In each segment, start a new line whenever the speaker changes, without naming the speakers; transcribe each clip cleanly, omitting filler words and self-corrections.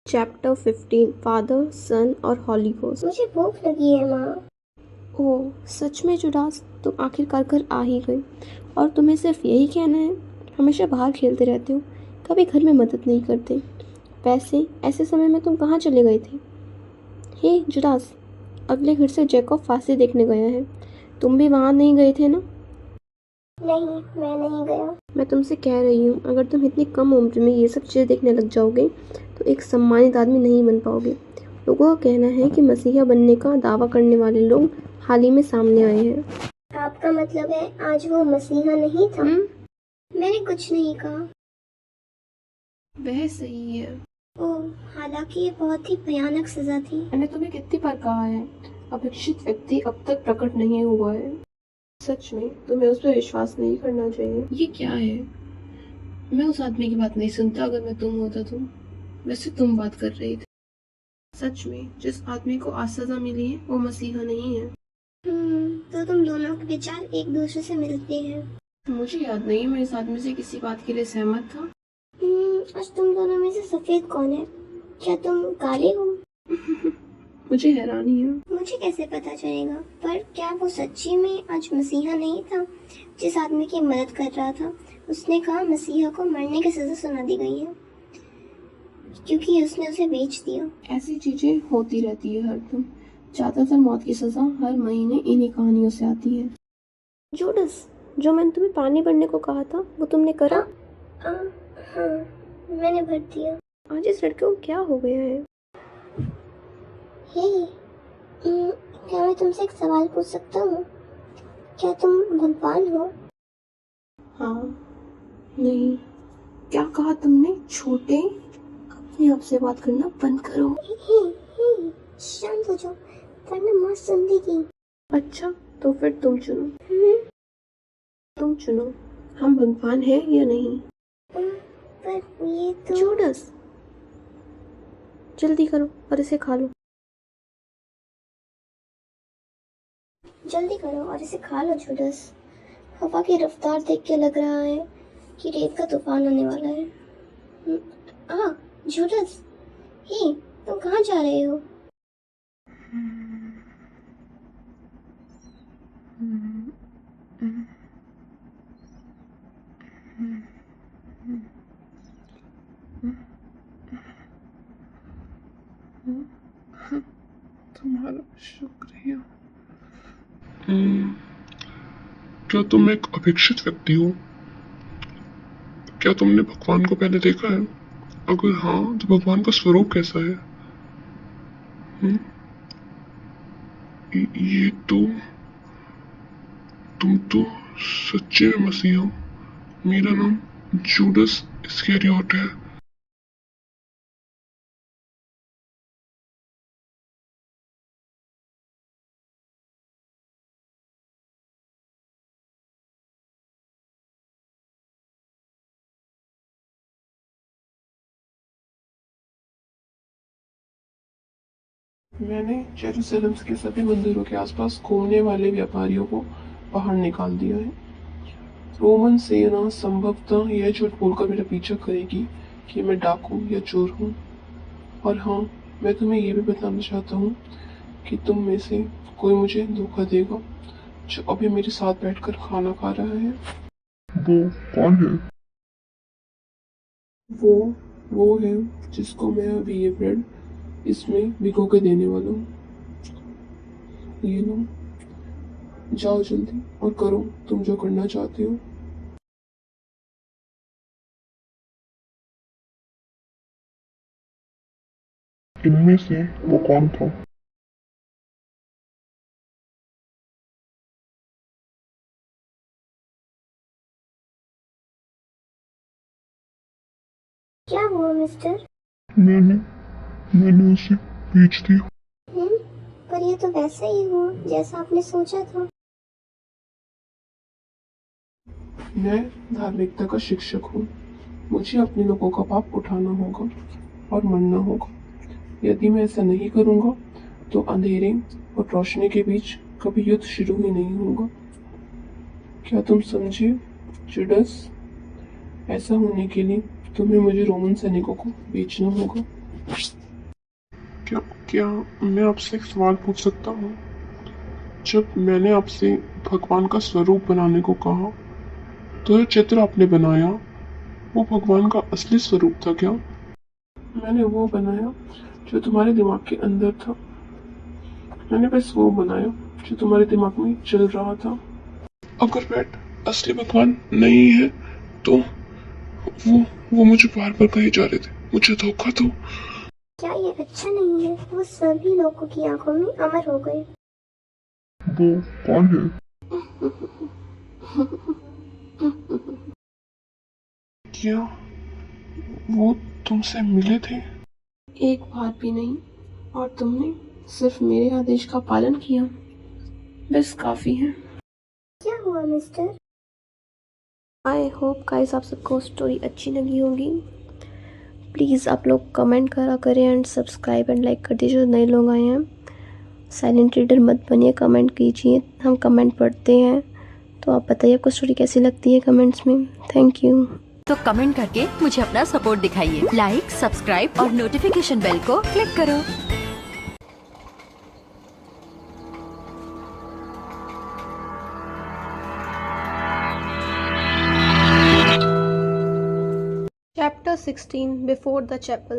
Chapter 15 father सन और हॉली ghost.
मुझे भूख लगी है माँ।
ओह सच में जुडास, तुम आखिरकार घर आ ही गई। और तुम्हें सिर्फ यही कहना है? हमेशा बाहर खेलते रहते हो, कभी घर में मदद नहीं करते। वैसे ऐसे समय में तुम कहाँ चले गए थे? हे जुडास, अगले घर से जैकब फांसी देखने गया है। तुम भी वहाँ नहीं गए थे ना?
नहीं, मैं नहीं गया।
मैं तुमसे कह रही हूँ, अगर तुम इतनी कम उम्र में ये सब चीज़ें देखने लग जाओगे तो एक सम्मानित आदमी नहीं बन पाओगे। लोगों का कहना है कि मसीहा बनने का दावा करने वाले लोग हाल ही में सामने आए हैं।
आपका मतलब है आज वो मसीहा नहीं था? मैंने कुछ नहीं कहा।
वह सही है।
ओह, हालांकि ये बहुत ही भयानक सजा थी।
मैंने तुम्हें कितनी बार कहा है, अपेक्षित व्यक्ति अब तक प्रकट नहीं हुआ है। सच में तुम्हें उस पर विश्वास नहीं करना चाहिए। ये क्या है? मैं उस आदमी की बात नहीं सुनता अगर मैं तुम होता तो। वैसे तुम बात कर रही थी। सच में जिस आदमी को आज सजा मिली है वो मसीहा नहीं है।
तो तुम दोनों के विचार एक दूसरे से मिलते हैं।
मुझे याद नहीं मैं इस आदमी से किसी बात के लिए सहमत था।
आज तुम दोनों में से सफेद कौन है? क्या तुम काले हो?
मुझे हैरानी है।
मुझे कैसे पता चलेगा? पर क्या वो सच्ची में आज मसीहा नहीं था जिस आदमी की मदद कर रहा था? उसने कहा मसीहा को मरने की सजा सुना दी गई है क्योंकि उसने उसे बेच दिया।
ऐसी चीजें होती रहती है हरदम। ज्यादातर मौत की सजा हर महीने इन्हीं कहानियों से आती है। जूडस, जो मैंने तुम्हें पानी भरने को कहा था वो तुमने करा?
हाँ, मैंने भर दिया।
आज इस लड़के को क्या हो गया है?
हे, क्या मैं तुमसे एक सवाल पूछ सकता हूँ? क्या तुम भगवान हो?
हाँ, नहीं। क्या कहा तुमने? छोटे, अपने आप से बात करना बंद करो।
हे, शांत हो जाओ वरना माँ सुन लेगी।
अच्छा, तो फिर तुम चुनो। तुम चुनो, हम भगवान हैं या नहीं?
पर ये तो
जूडस, जल्दी करो और इसे खा लो।
जल्दी करो और इसे खा लो जूडस। हवा की रफ्तार देख के लग रहा है कि रेत का तूफान आने वाला है। जूडस, हे, तुम कहाँ जा रहे हो?
तुम्हारा शुक्रिया। क्या तुम एक अपेक्षित व्यक्ति हो? क्या तुमने भगवान को पहले देखा है? अगर हाँ, तो भगवान का स्वरूप कैसा है? ये तो तुम तो सच्चे में मसीह हो। मेरा नाम जूडस इस्करियोट है। मैंने जेरूसलम के सभी मंदिरों के आसपास घूमने वाले व्यापारियों को बाहर निकाल दिया है। रोमन सेना संभवतः यह झूठ बोलकर मेरा पीछा करेगी कि मैं डाकू या चोर हूँ। और हाँ, मैं तुम्हें ये भी बताना चाहता हूँ कि तुम में से कोई मुझे धोखा देगा जो अभी मेरे साथ बैठकर खाना खा रहा है। वो कौन है? वो है जिसको मैं अभी ये ब्रेड इसमें भिगो के देने वाला हूँ। ये लो, जाओ जल्दी और करो तुम जो करना चाहते हो। इनमें से वो कौन था?
क्या हुआ मिस्टर?
मैंने उसे बेच दिया।
पर ये तो वैसा ही हुआ जैसा आपने सोचा था।
मैं धार्मिकता का शिक्षक हूँ। मुझे अपने लोगों का पाप उठाना होगा और मरना होगा। यदि मैं ऐसा नहीं करूँगा तो अंधेरे और रोशनी के बीच कभी युद्ध शुरू ही नहीं होगा। क्या तुम समझे जुडस? ऐसा होने के लिए तुम्हें मुझे रोमन सैनिकों को बेचना होगा। क्या क्या मैं आपसे एक सवाल पूछ सकता हूँ? जब मैंने आपसे भगवान का स्वरूप बनाने को कहा, तो जो चित्र आपने बनाया वो भगवान का असली स्वरूप था क्या? मैंने वो बनाया जो तुम्हारे दिमाग के अंदर था। मैंने बस वो बनाया जो तुम्हारे दिमाग में चल रहा था। अगर बैट असली भगवान नहीं है तो वो मुझे बार बार कहे जा रहे थे मुझे धोखा दो।
क्या ये अच्छा नहीं है? वो सभी लोगों की आंखों में अमर हो गए।
वो कौन है? क्या वो तुमसे मिले थे? एक बार भी नहीं, और तुमने सिर्फ मेरे आदेश का पालन किया, बस काफी है।
क्या हुआ मिस्टर?
आई होप गाइस आप सबको स्टोरी अच्छी लगी होगी। प्लीज़ आप लोग कमेंट करा करें एंड सब्सक्राइब एंड लाइक कर दीजिए जो नए लोग आए हैं। साइलेंट रीडर मत बनिए, कमेंट कीजिए, हम कमेंट पढ़ते हैं। तो आप बताइए आपको स्टोरी कैसी लगती है कमेंट्स में। Thank you.
तो कमेंट करके मुझे अपना सपोर्ट दिखाइए। लाइक, सब्सक्राइब और नोटिफिकेशन बेल को क्लिक करो।
Chapter 16 Before the Chapel.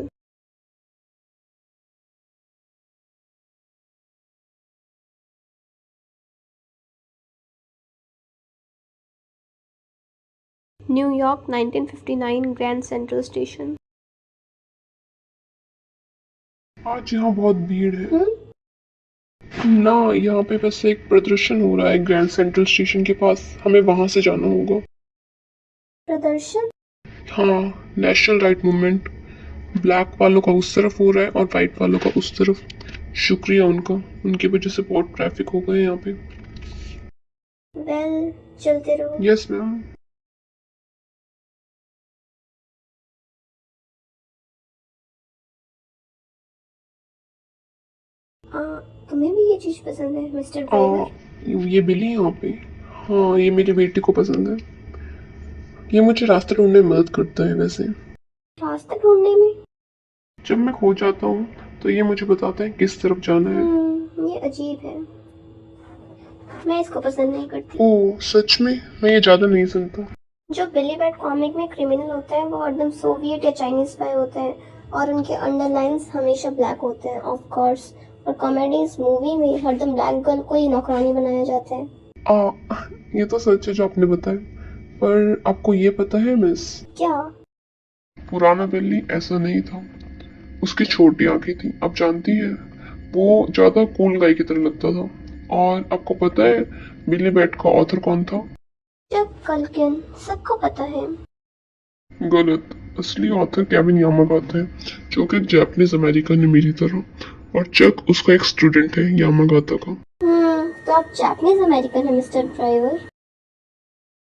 New York 1959 Grand Central Station.
आज यहाँ बहुत भीड़ है ना। यहाँ पे बस एक प्रदर्शन हो रहा है ग्रैंड सेंट्रल स्टेशन के पास, हमें वहां से जाना होगा।
प्रदर्शन?
हाँ, नेशनल राइट मूवमेंट। ब्लैक वालों का उस तरफ हो रहा है और वाइट वालों का उस तरफ। शुक्रिया उनका, उनकी वजह से बहुत ट्रैफिक हो गए यहाँ पे।
वेल, चलते रहो।
Yes ma'am.
तुम्हें भी ये चीज पसंद है मिस्टर ड्राइवर?
ये बिल्ली यहाँ पे, हाँ ये मेरी बेटी को पसंद है। ये मुझे रास्ता ढूंढने में मदद करता है वैसे।
रास्ता ढूंढने में?
जब मैं खो जाता हूँ तो ये मुझे बताता है किस तरफ जाना है।
ये अजीब है, मैं इसको पसंद नहीं करती।
ओह सच में? मैं ये ज्यादा नहीं सुनता।
जो बिली बैट कॉमिक में क्रिमिनल होता है वो हरदम सोवियत या चाइनीज स्पाई होते हैं और उनके अंडरलाइंस हमेशा ब्लैक होते हैं ऑफ कोर्स। और कॉमेडीज मूवी में हरदम ब्लैक गर्ल को ही नौकरानी बनाया जाता है।
ये तो सच है जो आपने बताया, पर आपको ये पता है मिस,
क्या?
पुराना बिल्ली ऐसा नहीं था। उसकी छोटी आंखें थी, आप जानती है, वो ज्यादा कूल गाय की तरह लगता था। और आपको पता है बिली बैट का ऑथर कौन था?
जब कल्किन, सबको पता है।
गलत, असली ऑथर केविन यामागाता है, जो कि जापानीज अमेरिकन है मेरी तरह। और चक उसका एक स्टूडेंट है यामागाता का।
तो आप जापानीज अमेरिकन है मिस्टर ड्राइवर?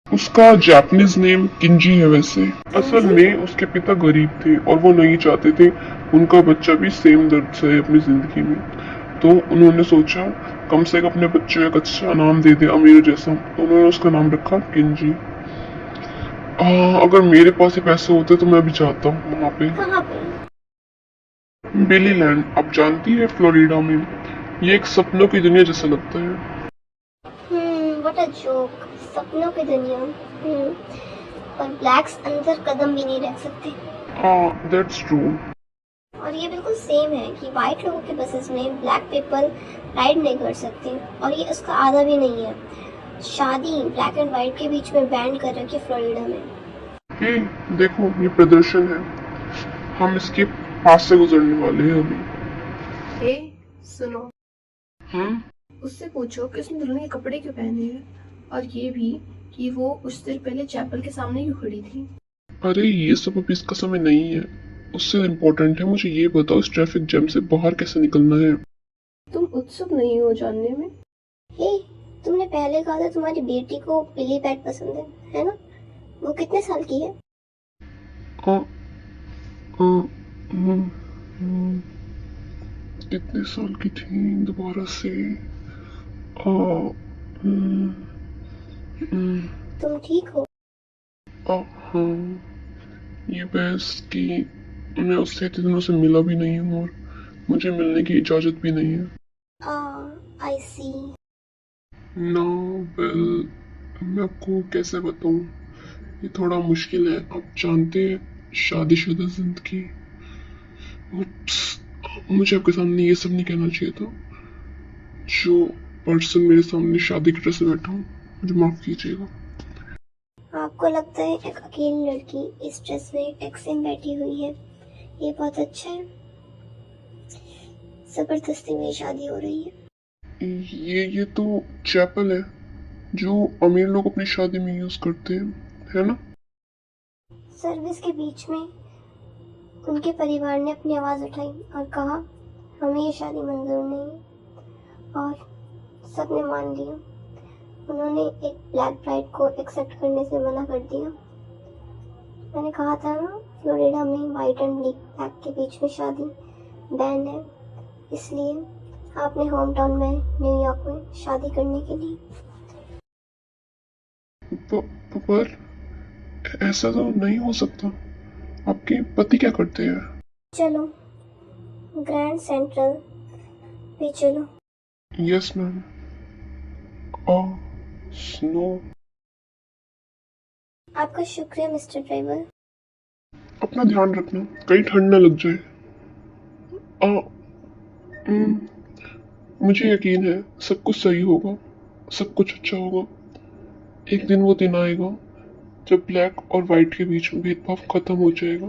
उसका जापानीज नेम किंजी है वैसे। असल में उसके पिता गरीब थे और वो नहीं चाहते थे उनका बच्चा भी सेम दर्द सहे अपनी जिंदगी में। तो उन्होंने सोचा कम से कम अपने बच्चे को एक अच्छा नाम दे दे अमीर जैसा, तो उन्होंने उसका नाम रखा किंजी। अगर मेरे पास ये पैसे होते तो मैं भी चाहता हूँ वहाँ पे।
कहाँ पे?
बेली लैंड, आप जानती है फ्लोरिडा में। ये एक सपनों की दुनिया जैसा लगता है।
व्हाट अ जोक, सपनों की दुनिया। और ब्लैक्स अंदर कदम भी नहीं रख सकते।
That's true.
और ये बिल्कुल सेम है कि वाइट लोगों के बसेस में ब्लैक पीपल राइड नहीं कर सकते और ये उसका आधा भी नहीं है। शादी ब्लैक एंड व्हाइट के बीच में बैन कर रखी है फ्लोरिडा में।
देखो ये प्रदर्शन है, हम इसके पास से गुजरने वाले हैं अभी।
सुनो, उससे पूछो कि उसने दुल्हन के कपड़े क्यों पहने हैं, और ये भी कि वो कुछ देर पहले चैपल के सामने क्यों खड़ी थी।
अरे ये सब अभी इसका समय नहीं है, उससे इम्पोर्टेंट है मुझे ये बताओ इस ट्रैफिक जैम से बाहर कैसे निकलना है।
तुम उत्सुक नहीं हो जानने में?
तुमने पहले कहा था तुम्हारी बेटी को बिली बैट पसंद है ना? वो कितने साल की है?
कितने साल की थी दोबारा से?
तुम ठीक हो?
हाँ, ये बहस की मैं उससे इतने दिनों से मिला भी नहीं हूँ और मुझे मिलने की इजाजत भी नहीं है।
आई सी।
नो, वेल, मैं आपको कैसे बताऊं, ये थोड़ा मुश्किल है। आप जानते हैं शादीशुदा जिंदगी। उप्स, मुझे आपके सामने ये सब नहीं कहना चाहिए था। जो पर्सन मेरे सामने शादी की ड्रेस में बैठा हूँ, मुझे माफ कीजिएगा।
आपको लगता है एक अकेली लड़की इस ड्रेस में एक टैक्सी में बैठी हुई है, ये बहुत अच्छा है। जबरदस्ती में शादी हो रही है।
ये तो चैपल है जो अमीर लोग अपनी शादी में यूज करते हैं, है ना?
सर्विस के बीच में उनके परिवार ने अपनी आवाज़ उठाई और कहा हमें ये शादी मंजूर नहीं है, और सबने मान लिया। उन्होंने एक ब्लैक ब्राइड को एक्सेप्ट करने से मना कर दिया। मैंने कहा था ना, फ्लोरिडा में वाइट एंड ब्लैक के बीच में शादी बैन है, इसलिए आपने होम टाउन में न्यूयॉर्क में शादी करने के लिए।
पर ऐसा तो नहीं हो सकता। आपके पति क्या करते हैं?
चलो ग्रैंड सेंट्रल पे चलो।
Yes ma'am. स्नो।
आपका शुक्रिया मिस्टर ड्राइवर।
अपना ध्यान रखना, कहीं ठंड ना लग जाए। आ, हम्म, मुझे यकीन है सब कुछ सही होगा, सब कुछ अच्छा होगा। एक दिन वो दिन आएगा जब ब्लैक और वाइट के बीच में भेदभाव खत्म हो जाएगा।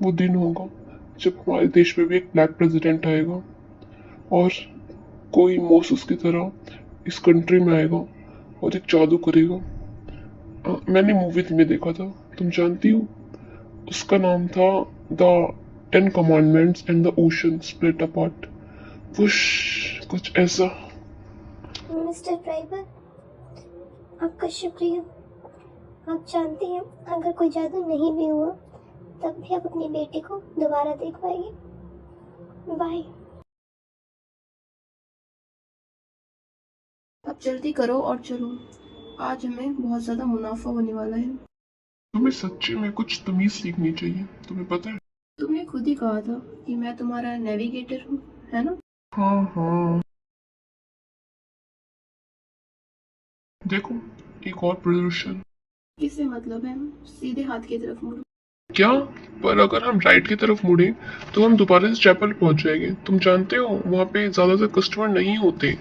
वो दिन होगा जब हमारे देश में भी एक ब्लैक प्रेसिडेंट आएगा और कोई मोसेस की तरह इस कंट्री में आएगा और एक जादू करेगा। मैंने मूवी में देखा था, तुम जानती हो, उसका नाम था the 10 commandments and the ocean split apart. कुछ ऐसा।
मिस्टर ड्राइवर, आपका शुक्रिया। आप जानते हैं अगर कोई जादू नहीं भी हुआ तब भी आप अपनी बेटी को दोबारा देख पाएंगे। बाय।
अब जल्दी करो और चलो, आज हमें बहुत ज़्यादा मुनाफा होने वाला है।
तुम्हें सच्ची में कुछ तमीज सीखनी चाहिए, तुम्हें पता है।
तुमने खुद ही कहा था कि मैं तुम्हारा नेविगेटर हूँ, है ना?
हाँ हाँ, देखो एक और प्रदर्शन।
किससे मतलब है? सीधे हाथ की तरफ मुड़ो।
क्या? पर अगर हम राइट की तरफ मुड़े तो हम दोबारा से चैपल पहुंच जाएंगे। तुम जानते हो वहाँ पे ज्यादातर कस्टमर नहीं होते।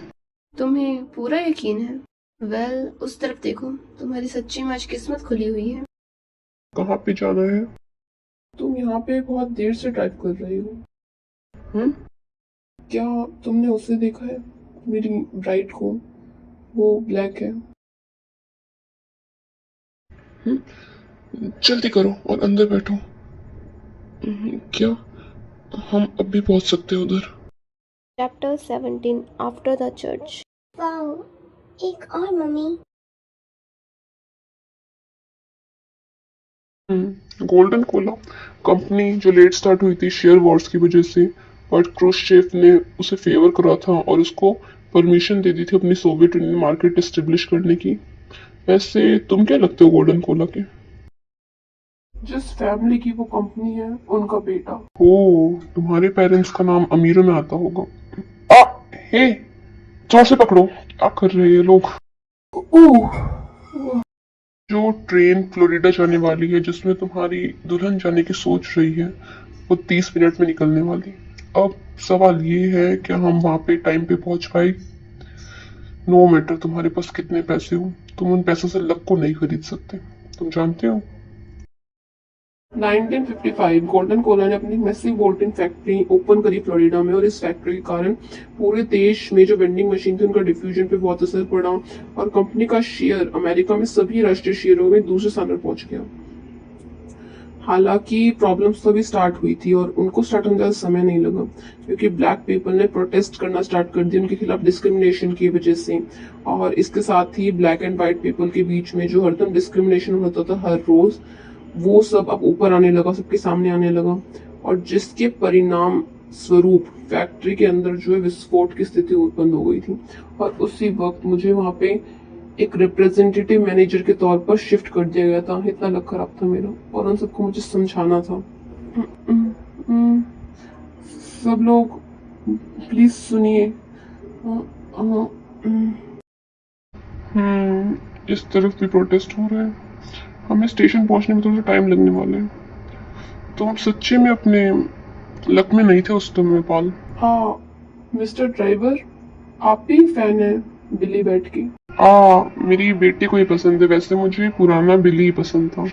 तुम्हें पूरा यकीन है? वेल, उस तरफ देखो, तुम्हारी सच्ची में आज किस्मत खुली हुई है।
कहाँ पे जाना है? तुम यहाँ पे बहुत देर से ड्राइव कर रही हो। क्या तुमने उसे देखा है, मेरी ब्राइड को? वो ब्लैक है। जल्दी करो और अंदर बैठो। क्या हम अब भी पहुंच सकते हैं उधर?
Chapter 17 after the church.
Wow, एक और मम्मी।
गोल्डन कोला कंपनी जो लेट स्टार्ट हुई थी शेयर वॉर्स की वजह से, बट क्रूश्चेव ने उसे फेवर करा था और उसको परमिशन दे दी थी अपनी सोवियत यूनियन मार्केट एस्टेब्लिश करने की। वैसे तुम क्या लगते हो गोल्डन कोला के? जिस फैमिली की वो कंपनी है उनका बेटा। ओ, तुम्हारे पेरेंट्स का नाम अमीरों में आता होगा। हे, जोर से पकड़ो, क्या कर रहे हैं ये लोग? जो ट्रेन फ्लोरिडा जाने वाली है, जिसमें तुम्हारी दुल्हन जाने की सोच रही है, वो 30 मिनट में निकलने वाली। अब सवाल ये है कि हम वहां पे टाइम पे पहुंच पाए। नो मैटर तुम्हारे पास कितने पैसे हो, तुम उन पैसों से लक को नहीं खरीद सकते, तुम जानते हो। 1955 गोल्डन कोला ने अपनी मैसिव बोल्टिंग फैक्ट्री ओपन करी फ्लोरिडा में, और इस फैक्ट्री के कारण पूरे देश में जो वेंडिंग मशीन थी उनका डिफ्यूजन पे बहुत असर पड़ा और कंपनी का शेयर अमेरिका में सभी राष्ट्रीय शेयरों में दूसरे स्थान पर पहुंच गया। हालांकि प्रॉब्लम्स तो अभी स्टार्ट हुई थी और उनको स्टार्ट होने ज्यादा समय नहीं लगा, क्योंकि ब्लैक पीपल ने प्रोटेस्ट करना स्टार्ट कर दिया उनके खिलाफ डिस्क्रिमिनेशन की वजह से। और इसके साथ ही ब्लैक एंड व्हाइट पीपल के बीच में जो हरदम डिस्क्रिमिनेशन होता था हर रोज, वो सब अब ऊपर आने लगा, सबके सामने आने लगा, और जिसके परिणाम स्वरूप फैक्ट्री के अंदर जो है विस्फोट की स्थिति उत्पन्न हो गई थी। और उसी वक्त मुझे वहां पे एक रिप्रेजेंटेटिव मैनेजर के तौर पर शिफ्ट कर दिया गया था। इतना लक खराब था मेरा, और उन सबको मुझे समझाना था। सब लोग प्लीज सुनिए। इस तरफ भी प्रोटेस्ट हो रहा है। हमें स्टेशन पहुंचने में थोड़ा टाइम लगने वाला है। तो हम सच्चे में अपने लक में नहीं थे उस समय पाल। हाँ मिस्टर ड्राइवर, आप भी फैन है बिली बैट की? हाँ, मेरी बेटी को ही पसंद है। वैसे मुझे पुराना बिली ही पसंद था।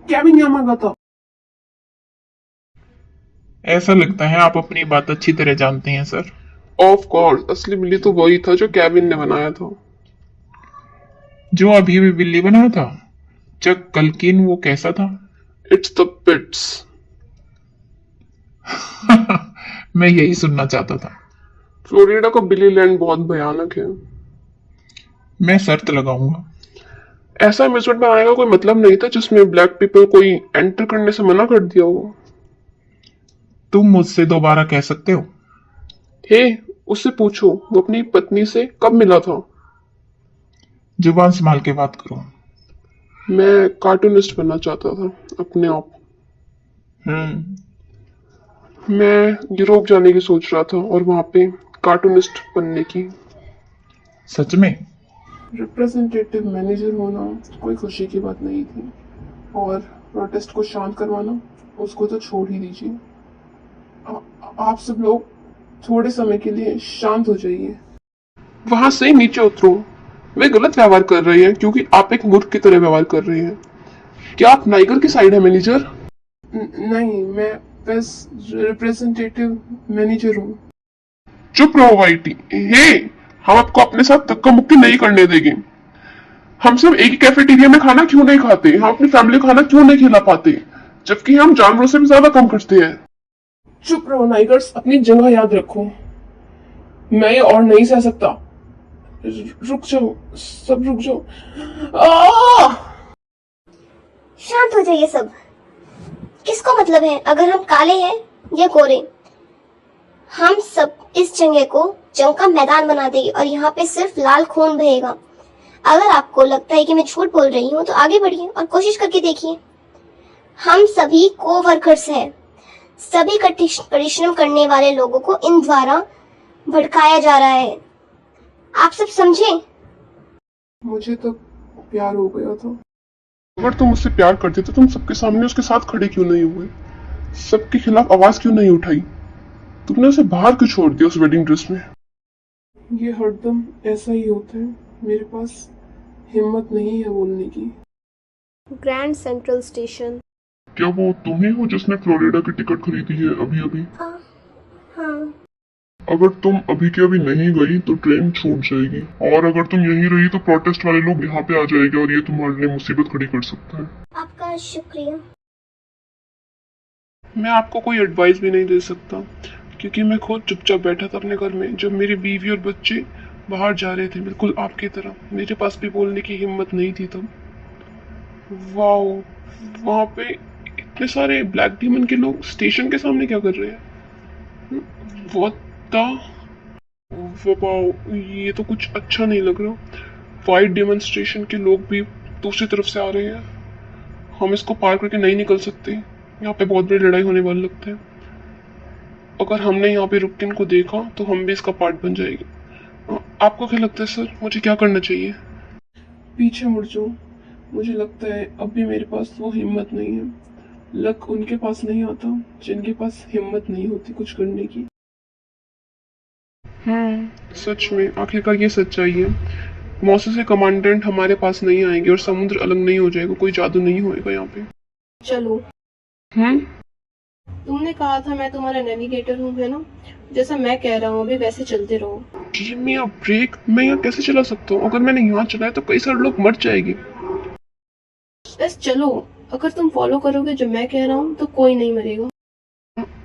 केविन यामागा था।
ऐसा लगता है आप अपनी बात अच्छी तरह जानते हैं सर।
ऑफ कोर्स, असली बिल्ली तो वही था जो केविन ने बनाया था।
जो अभी भी बिल्ली बना था चक कल्किन, वो कैसा था?
It's the pits.
मैं यही सुनना चाहता था।
फ्लोरिडा का बिली लैंड बहुत भयानक है।
मैं शर्त लगाऊंगा।
ऐसा एम्यूजमेंट में आने का कोई मतलब नहीं था जिसमें ब्लैक पीपल को एंटर करने से मना कर दिया हो।
तुम मुझसे दोबारा कह सकते हो।
हे, उससे पूछो वो अपनी पत्नी से कब मिला था।
जुबान संभाल के बात करो।
मैं कार्टूनिस्ट बनना चाहता था अपने आप। मैं यूरोप जाने की सोच रहा था और वहां पे कार्टूनिस्ट बनने की।
सच में?
रिप्रेजेंटेटिव मैनेजर होना कोई खुशी की बात नहीं थी, और प्रोटेस्ट को शांत करवाना उसको तो छोड़ ही दीजिए। आप सब लोग थोड़े समय के लिए शांत हो जाइए। वहां से नीचे उतरो। वे गलत व्यवहार कर रहे हैं क्योंकि आप एक मूर्ख की तरह व्यवहार कर रहे हैं। क्या आप नाइगर की साइड है मैनेजर? नहीं, मैं बस रिप्रेजेंटेटिव मैनेजर हूँ। चुप रहो वाइटी। हे, हम आपको अपने साथ धक्का मुक्की नहीं करने देंगे। हम सब एक ही कैफेटेरिया में खाना क्यों नहीं खाते? हम अपनी फैमिली को खाना क्यों नहीं खिला पाते, जबकि हम जानवरों से भी ज्यादा कम करते हैं। चुप रहो नाइगर्स, अपनी जगह याद रखो। मैं ये और नहीं सह सकता। रुक जाओ, सब रुक जाओ।
शांत हो जाइए सब। किसको मतलब है अगर हम काले हैं या गोरे? हम सब इस जंग को जंग का मैदान बना देंगे और यहाँ पे सिर्फ लाल खून बहेगा। अगर आपको लगता है कि मैं झूठ बोल रही हूँ तो आगे बढ़िए और कोशिश करके देखिए। हम सभी को वर्कर्स हैं। सभी परिश्रम करने वाले लोगों को इन द्वारा भड़काया जा रहा है। आप सब समझे?
मुझे तो प्यार हो गया था। अगर तुम मुझसे प्यार करते तो तुम सबके सामने उसके साथ खड़े क्यों नहीं हुए? सबके खिलाफ आवाज क्यों नहीं उठाई? तुमने उसे बाहर क्यों छोड़ दिया उस वेडिंग ड्रेस में? ये हरदम ऐसा ही होता है। मेरे पास हिम्मत नहीं है बोलने की।
Grand central station.
क्या वो तुम ही हो जिसने फ्लोरिडा की टिकट खरीदी है अभी अभी?
हाँ।
अगर तुम अभी के अभी नहीं गई तो ट्रेन छूट जाएगी, और अगर तुम यहीं रही तो प्रोटेस्ट वाले लोग यहाँ पे आ जाएंगे और ये तुम्हारे लिए मुसीबत खड़ी कर सकता है।
आपका शुक्रिया।
मैं आपको कोई एडवाइस भी नहीं दे सकता क्योंकि मैं खुद चुपचाप बैठा था अपने घर में जब मेरी बीवी और बच्चे बाहर जा रहे थे, बिल्कुल आपकी तरह। मेरे पास भी बोलने की हिम्मत नहीं थी तब। वाओ, वहां पे इतने सारे ब्लैक डीमन के लोग स्टेशन के सामने क्या कर रहे हैं? What the? वाओ, ये तो कुछ अच्छा नहीं लग रहा। वाइट डेमोन्स्ट्रेशन के लोग भी दूसरी तरफ से आ रहे हैं। हम इसको पार करके नहीं निकल सकते। यहाँ पे बहुत बड़ी लड़ाई होने वाली लगता है। अगर हमने यहाँ पे रुक के इनको देखा तो हम भी इसका पार्ट बन जाएंगे। आपको क्या लगता है सर, मुझे क्या करना चाहिए? पीछे मुड़ जाओ। मुझे लगता है अब भी मेरे पास वो हिम्मत नहीं है। लक उनके पास नहीं आता जिनके पास हिम्मत नहीं होती कुछ करने की। सच में आखिरकार ये सच्चाई है। मौसम से कमांडेंट हमारे पास नहीं आएंगे और समुद्र अलग नहीं हो जाएगा। कोई जादू नहीं होएगा यहाँ पे।
चलो। तुमने कहा था मैं तुम्हारा नेविगेटर हूँ, है ना? जैसा मैं कह रहा हूँ अभी वैसे चलते रहो।
Give me a break. मैं यहाँ कैसे चला सकता हूँ? अगर मैंने यहाँ चलाया तो कई सारे लोग मर जाएंगे।
बस चलो, अगर तुम फॉलो करोगे जो मैं कह रहा हूँ तो कोई नहीं मरेगा।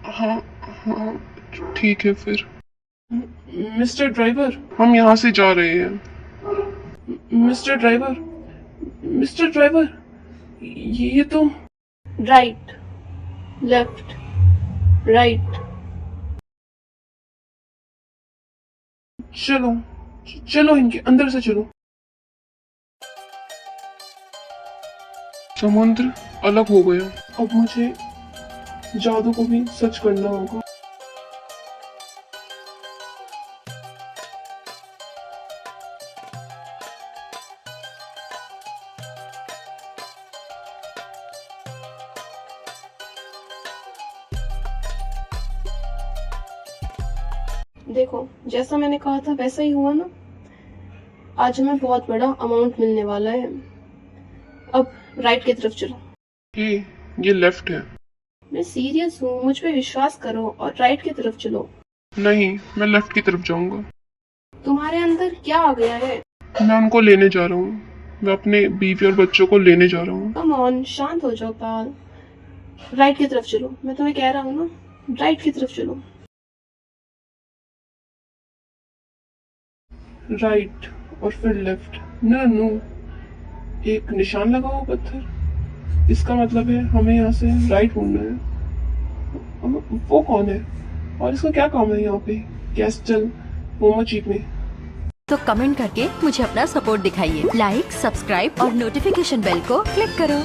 हाँ, ठीक है फिर। मिस्टर ड्राइवर, हम यहाँ से जा रहे हैं। मिस्टर ड्राइवर, ये तो
राइट, लेफ्ट, राइट।
चलो इनके अंदर से चलो। समुद्र अलग हो गया। अब मुझे जादू को भी सच करना होगा।
देखो, जैसा मैंने कहा था वैसा ही हुआ ना। आज हमें बहुत बड़ा अमाउंट मिलने वाला है। अब राइट की तरफ चलो।
ये लेफ्ट है।
मैं सीरियस हूँ, मुझ पे विश्वास करो और राइट की तरफ चलो।
नहीं, मैं लेफ्ट की तरफ जाऊंगा।
तुम्हारे अंदर क्या आ गया है?
मैं उनको लेने जा रहा हूँ। मैं अपने बीवी और बच्चों को लेने जा रहा हूँ।
कम ऑन, शांत हो जाओ पाल। राइट की तरफ चलो, मैं तुम्हें कह रहा हूँ ना, राइट की तरफ चलो। राइट और फिर लेफ्ट। नो, एक निशान लगा हुआ पत्थर, इसका मतलब है हमें यहाँ से राइट मुड़ना है। वो कौन है और इसका क्या काम है यहाँ पे कैस्टल मोमो चीप में?
तो कमेंट करके मुझे अपना सपोर्ट दिखाइए। लाइक, सब्सक्राइब और नोटिफिकेशन बेल को क्लिक करो।